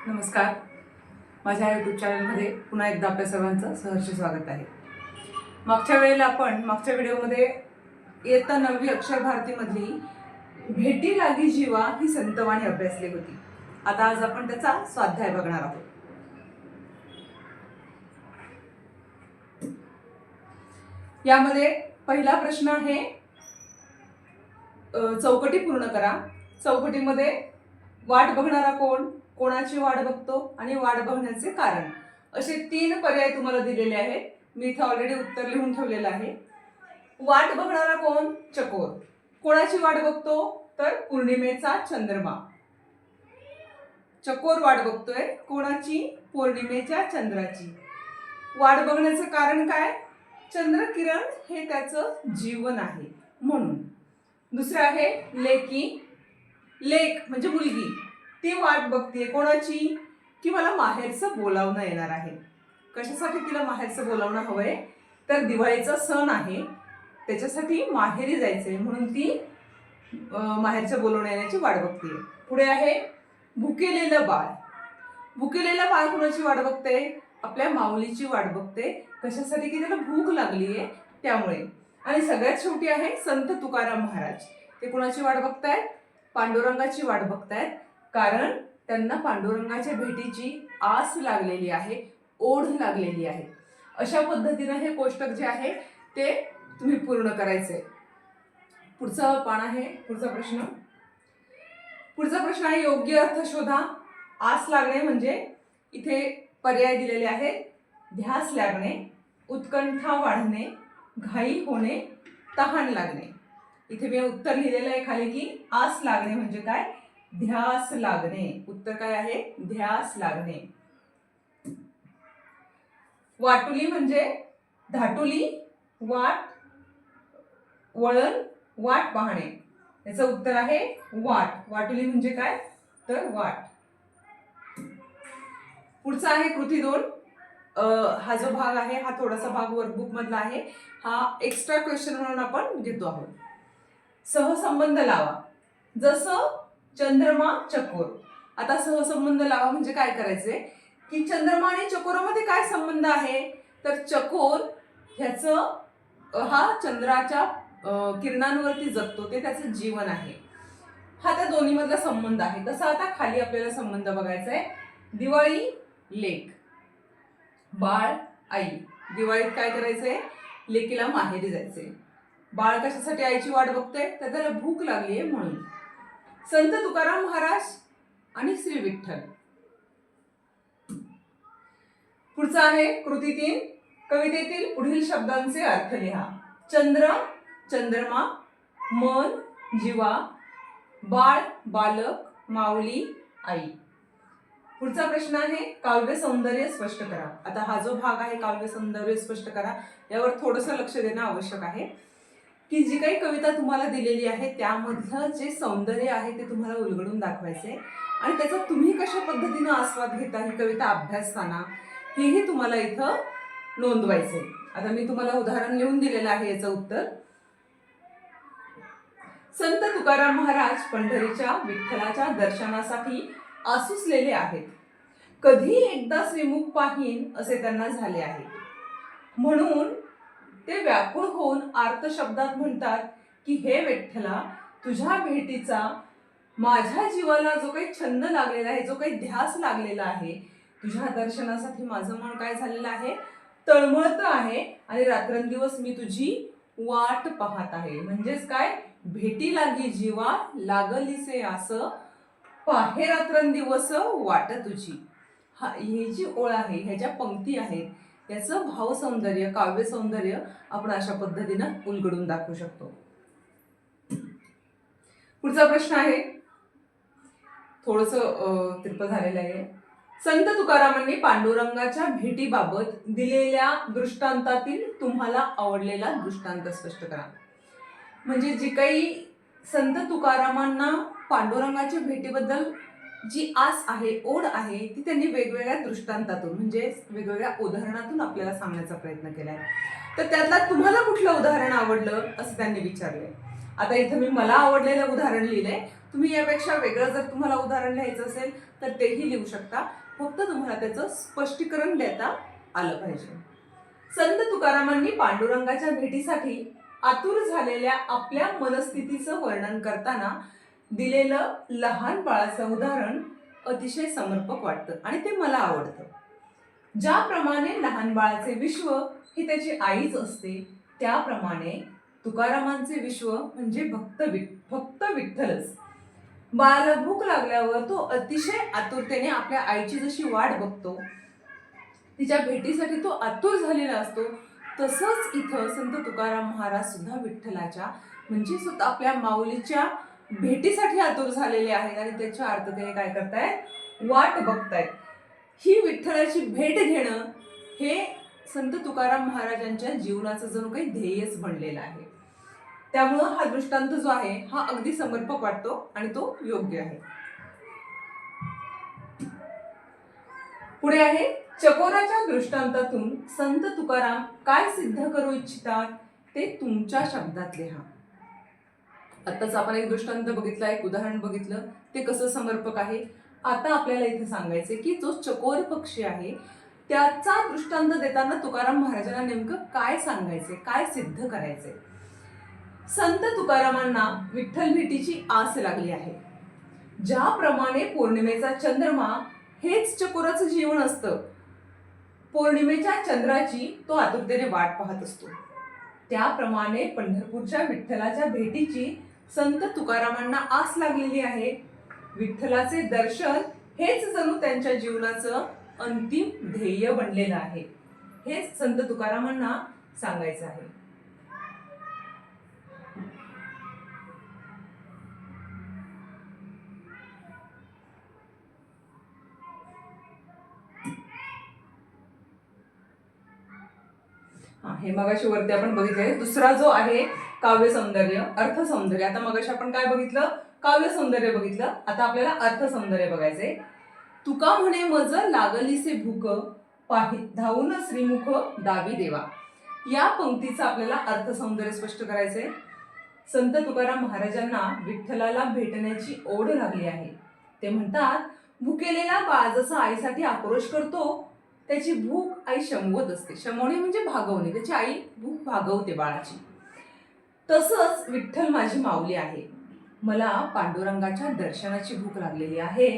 नमस्कार. माझ्या यूट्यूब चॅनलमध्ये पुन्हा एकदा आपल्या सर्वांचं सहर्ष स्वागत आहे. मागच्या व्हिडिओमध्ये इयत्ता 9वी अक्षर भारतीमधली भेटी लागी जीवा ही संतवाणी अभ्यासली होती. आता आज आपण त्याचा स्वाध्याय बघणार आहोत. यामध्ये पहिला प्रश्न आहे, चौकटी पूर्ण करा. चौकटीमध्ये वाट बघणारा कोण, कोणाची वाट बघतो आणि वाट बघण्याचे कारण, असे 3 पर्याय तुम्हाला दिलेले आहेत. मी इथे ऑलरेडी उत्तर लिहून ठेवलेलं आहे. वाट बघणारा कोण? चकोर. कोणाची वाट बघतो? तर पौर्णिमेचा चंद्रमा. चकोर वाट बघतोय कोणाची? पौर्णिमेच्या चंद्राची. वाट बघण्याचं कारण काय? चंद्रकिरण हे त्याचं जीवन आहे म्हणून. दुसरं आहे लेकी. लेक म्हणजे मुलगी, ती वाट बघते कोणाची? की मला माहेरचं बोलावणं येणार आहे. कशासाठी तिला माहेरचं बोलावणं हवंय? तर दिवाळीचा सण आहे, त्याच्यासाठी माहेरी जायचंय म्हणून ती माहेरचं बोलावणं येण्याची वाट बघते. पुढे आहे भुकेलेलं बाळ. भुकेलेलं बाळ कोणाची वाट बघते? आपल्या माऊलीची वाट बघते. कशासाठी? की त्याला भूक लागलीये त्यामुळे. आणि सगळ्यात शेवटी आहे संत तुकाराम महाराज. ते कोणाची वाट बघतायत? पांडुरंगाची वाट बघतायत, कारण त्यांना पांडुरंगाच्या भेटीची आस लागलेली आहे, ओढ लागलेली आहे. अशा पद्धतीने हे कोष्टक जे आहे ते तुम्ही पूर्ण करायचे. पुढचं पान आहे. पुढचा प्रश्न आहे, योग्य अर्थ शोधा. आस लागणे म्हणजे इथे पर्याय दिलेले आहेत. ध्यास लागणे, उत्कंठा वाढणे, घाई होणे, तहान लागणे. इथे मी उत्तर लिहिलेलं आहे खाली की आस लागणे म्हणजे काय? ध्यास लागणे. उत्तर काय आहे? ध्यास लागणे. वाटुली म्हणजे धाटुली, वाट, वळण, वाट पाहणे. याचं उत्तर आहे वाट. वाटुली म्हणजे काय? तर वाट. पुढचा आहे कृती 2. हा जो भाग आहे हा थोडासा भाग वर्कबुक मधला आहे. हा एक्स्ट्रा क्वेश्चन म्हणून आपण घेतो आहोत. सहसंबंध लावा. जसं चंद्रमा चकोर. आता सहसंबंध लावा म्हणजे काय करायचंय की चंद्रमा आणि चकोरामध्ये काय संबंध आहे? तर चकोर ह्याचं हा चंद्राच्या किरणांवरती जगतो, ते त्याचं जीवन आहे. हा त्या दोन्ही मधला संबंध आहे. तसा आता खाली आपल्याला संबंध बघायचा आहे. दिवाळी लेक, बाळ आई. दिवाळीत काय करायचंय? लेकीला माहेरी जायचंय. बाळ कशासाठी आईची वाट बघतोय? तर त्याला भूक लागलीये म्हणून. संत तुकाराम महाराज आणि श्री विठ्ठल. पुढचा आहे कृती 3. कवितेतील पुढील शब्दांचे अर्थ लिहा. चंद्र, चंद्रमा, मन, जीवा, बाळ, बालक, माऊली, आई. पुढचा प्रश्न आहे काव्य सौंदर्य स्पष्ट करा. आता हा जो भाग आहे काव्य सौंदर्य स्पष्ट करा, यावर थोडंसं लक्ष देणं आवश्यक आहे की जी काही कविता तुम्हाला दिलेली आहे त्यामधलं जे सौंदर्य आहे ते तुम्हाला उलगडून दाखवायचे आणि त्याचा तुम्ही कशा पद्धतीनं आस्वाद घेता ही कविता अभ्यासताना हेही तुम्हाला इथं नोंदवायचे. आता मी तुम्हाला उदाहरण लिहून दिलेलं आहे याचं उत्तर. संत तुकाराम महाराज पंढरीच्या विठ्ठलाच्या दर्शनासाठी आसुसलेले आहेत. कधी एकदा श्रीमुख पाहीन असे त्यांना झाले आहे. म्हणून ते व्याकुळ होऊन आर्त शब्दात म्हणतात की हे विठ्ठला, तुझ्या भेटीचा माझ्या जीवाला जो काही छंद लागलेला आहे, जो काही ध्यास लागलेला आहे, तुझ्या दर्शनासाठी माझं मन काय झालेलं आहे? तळमळत आहे आणि रात्रंदिवस मी तुझी वाट पाहत आहे. म्हणजेच काय? भेटी लागी जीवा, लागलीसे आस, पाहे रात्रंदिवस वाट तुझी. ही जी ओळ आहे, ह्या ज्या पंक्ती आहेत, याचं भाव सौंदर्य, काव्य सौंदर्य आपण अशा पद्धतीनं उलगडून दाखवू शकतो. पुढचा प्रश्न आहे, थोडंसं तिरपं झालेलं आहे. संत तुकारामांनी पांडुरंगाच्या भेटीबाबत दिलेल्या दृष्टांतातील तुम्हाला आवडलेला दृष्टांत स्पष्ट करा. म्हणजे जी काही संत तुकारामांना पांडुरंगाच्या भेटीबद्दल जी आस आहे, ओढ आहे, ती त्यांनी वेगवेगळ्या दृष्टांतातून म्हणजे वेगवेगळ्या उदाहरणातून आपल्याला सांगण्याचा प्रयत्न केलाय. तर त्यातला तुम्हाला कुठलं उदाहरण आवडलं असं त्यांनी विचारलंय. आता इथं मी मला आवडलेलं उदाहरण लिहिलंय. तुम्ही यापेक्षा वेगळं जर तुम्हाला उदाहरण लिहायचं असेल तर तेही लिहू शकता. फक्त तुम्हाला त्याचं स्पष्टीकरण देता आलं पाहिजे. संत तुकारामांनी पांडुरंगाच्या भेटीसाठी आतुर झालेल्या आपल्या मनस्थितीचं वर्णन करताना दिलेलं लहान बाळाचं उदाहरण अतिशय समर्पक वाटतं आणि ते मला आवडतं. ज्याप्रमाणे लहान बाळाचे विश्व ही त्याची आईच असते, त्याप्रमाणे तुकारामांचे विश्व म्हणजे फक्त विठ्ठलच. बाळाला भूक लागल्यावर तो अतिशय आतुरतेने आपल्या आईची जशी वाट बघतो, तिच्या भेटीसाठी तो आतुर झालेला असतो, तसंच इथं संत तुकाराम महाराज सुद्धा विठ्ठलाच्या म्हणजे सुद्धा आपल्या माऊलीच्या भेटीसाठी आतुर झालेले आहेत आणि त्याच्या अर्थतेने काय करतायत, वाट बघतायत. ही विठ्ठलाची भेट घेणं हे संत तुकाराम महाराजांच्या जीवनाचं जणू काही ध्येयच बनलेलं आहे. त्यामुळं हा दृष्टांत जो आहे हा अगदी समर्पक वाटतो आणि तो योग्य आहे. पुढे आहे, चकोराच्या दृष्टांतातून संत तुकाराम काय सिद्ध करू इच्छितात ते तुमच्या शब्दात लिहा. आताच आपण एक दृष्टांत बघितला, एक उदाहरण बघितलं, ते कसं समर्पक आहे. आता आपल्याला इथे सांगायचे की जो चकोर पक्षी आहे त्याचा दृष्टांत देताना तुकाराम महाराजांना नेमकं काय सांगायचे, काय सिद्ध करायचे. संत तुकारामांना विठ्ठल भेटीची आस लागली आहे. ज्याप्रमाणे पौर्णिमेचा चंद्रमा हेच चकोराचं जीवन असतं, पौर्णिमेच्या चंद्राची तो आतुरतेने वाट पाहत असतो, त्याप्रमाणे पंढरपूरच्या विठ्ठलाच्या भेटीची संत तुकारामांना आस लागलेली आहे. विठ्ठलाचे दर्शन हेच जणू त्यांच्या जीवनाचं अंतिम ध्येय बनलेलं आहे. हेच संत तुकारामांना सांगायचं आहे. हे मगाशी वरती आपण बघितलंय. दुसरा जो आहे काव्य सौंदर्य, अर्थ सौंदर्य. आता मगाशी आपण काय बघितलं, काव्य सौंदर्य बघितलं. आता आपल्याला अर्थ सौंदर्य बघायचंय. तुका म्हणे मज लागलीसे भूक, पाहि धावून श्रीमुख दावी देवा. या पंक्तीचा आपल्याला अर्थ सौंदर्य स्पष्ट करायचंय. संत तुकाराम महाराजांना विठ्ठलाला भेटण्याची ओढ लागली आहे. ते म्हणतात, भुकेलेला बाळ जसा आईसाठी आक्रोश करतो, त्याची भूक आई शमवत असते. शमवणे म्हणजे भागवणे, त्याची आई भूक भागवते बाळाची. तसंच विठ्ठल माझी माऊली आहे. मला पांडुरंगाच्या दर्शनाची भूक लागलेली आहे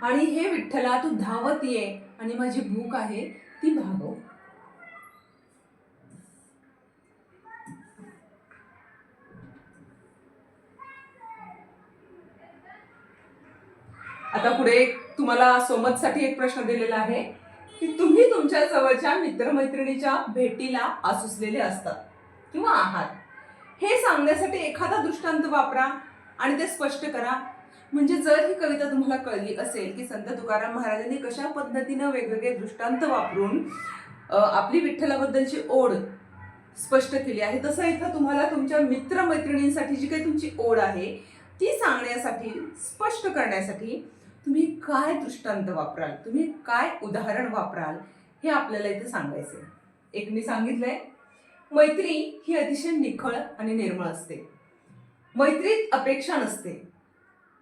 आणि हे विठ्ठला तू धावत ये आणि माझी भूक आहे ती भागव. आता पुढे तुम्हाला सोमतसाठी एक प्रश्न दिलेला आहे की तुम्ही तुमच्या जवळच्या मित्रमैत्रिणीच्या भेटीला आसुसलेले असतात किंवा आहात, हे सांगण्यासाठी एखादा दृष्टांत वापरा आणि ते स्पष्ट करा. म्हणजे जर ही कविता तुम्हाला कळली असेल की संत तुकाराम महाराजांनी कशा पद्धतीनं वेगवेगळे दृष्टांत वापरून आपली विठ्ठलाबद्दलची ओढ स्पष्ट केली आहे, तसं इथं तुम्हाला तुमच्या मित्रमैत्रिणींसाठी जी काही तुमची ओढ आहे ती सांगण्यासाठी, स्पष्ट करण्यासाठी तुम्ही काय दृष्टांत वापराल, तुम्ही काय उदाहरण वापराल, हे आपल्याला इथे सांगायचंय. एक मी सांगितलंय, मैत्री ही अतिशय निखळ आणि निर्मळ असते. मैत्रीत अपेक्षा नसते.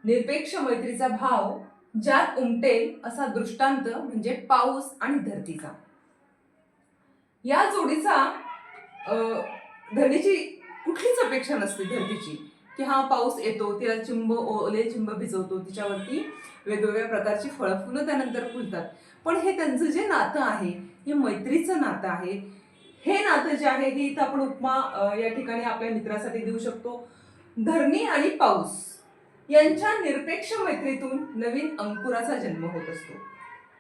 निरपेक्ष मैत्रीचा भाव ज्यात उमटेल असा दृष्टांत म्हणजे पाऊस आणि धरतीचा. या जोडीचा धरणीची कुठलीच अपेक्षा नसते धरतीची की हा पाऊस येतो, तिला ओले चिंब भिजवतो, तिच्यावरती वेगवेगळ्या प्रकारची फळं फुलं त्यानंतर फुलतात. पण हे त्यांचं जे नातं आहे, हे मैत्रीचं नातं आहे. हे नातं जे आहे हे इथं आपण उपमा या ठिकाणी आपल्या मित्रासाठी देऊ शकतो. धरणी आणि पाऊस यांच्या निरपेक्ष मैत्रीतून नवीन अंकुराचा जन्म होत असतो.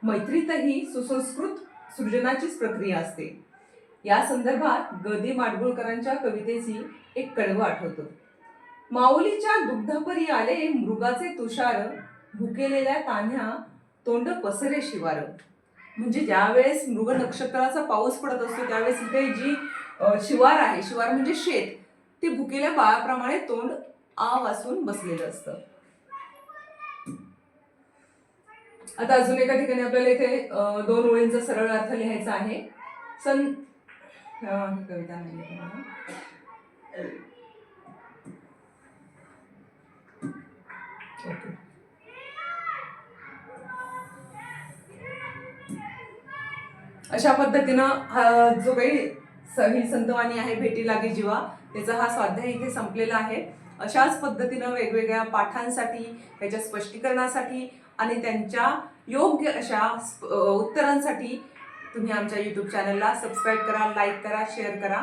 मैत्रीतही सुसंस्कृत सृजनाचीच प्रक्रिया असते. या संदर्भात ग दि माडगुळकरांच्या कवितेची एक कडवं आठवतं. माऊलीच्या दुग्धपरी आले मृगाचे तुषार, भुकेलेल्या तान्ह्या तोंड पसरे शिवार. म्हणजे ज्यावेळेस मृग नक्षत्राचा पाऊस पडत असतो त्यावेळेस इथे जी शिवार आहे, शिवार म्हणजे शेत, ते भुकेल्या बाळाप्रमाणे तोंड आ वासून बसलेलं असतं. आता अजून एका ठिकाणी आपल्याला इथे 2 ओळींचा सरळ अर्थ लिहायचा आहे. कविता नाही ओके. अशा पद्धतीनं हा जो काही ही संतवाणी आहे भेटी लागे जीवा, त्याचा हा स्वाध्याय इथे संपलेला आहे. अशाच पद्धतीनं वेगवेगळ्या पाठांसाठी, त्याच्या स्पष्टीकरणासाठी आणि त्यांच्या योग्य अशा उत्तरांसाठी तुम्ही आमच्या यूट्यूब चॅनलला सबस्क्राईब करा, लाईक करा, शेअर करा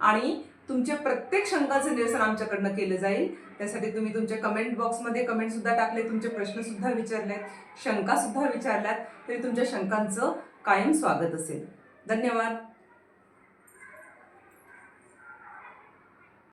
आणि तुमच्या प्रत्येक शंकाचं निरसन आमच्याकडनं केलं जाईल. त्यासाठी तुम्ही तुमच्या कमेंट बॉक्समध्ये कमेंटसुद्धा टाकले, तुमचे प्रश्नसुद्धा विचारलेत, शंकासुद्धा विचारल्यात, तरी तुमच्या शंकांचं कायम स्वागत असेल. धन्यवाद.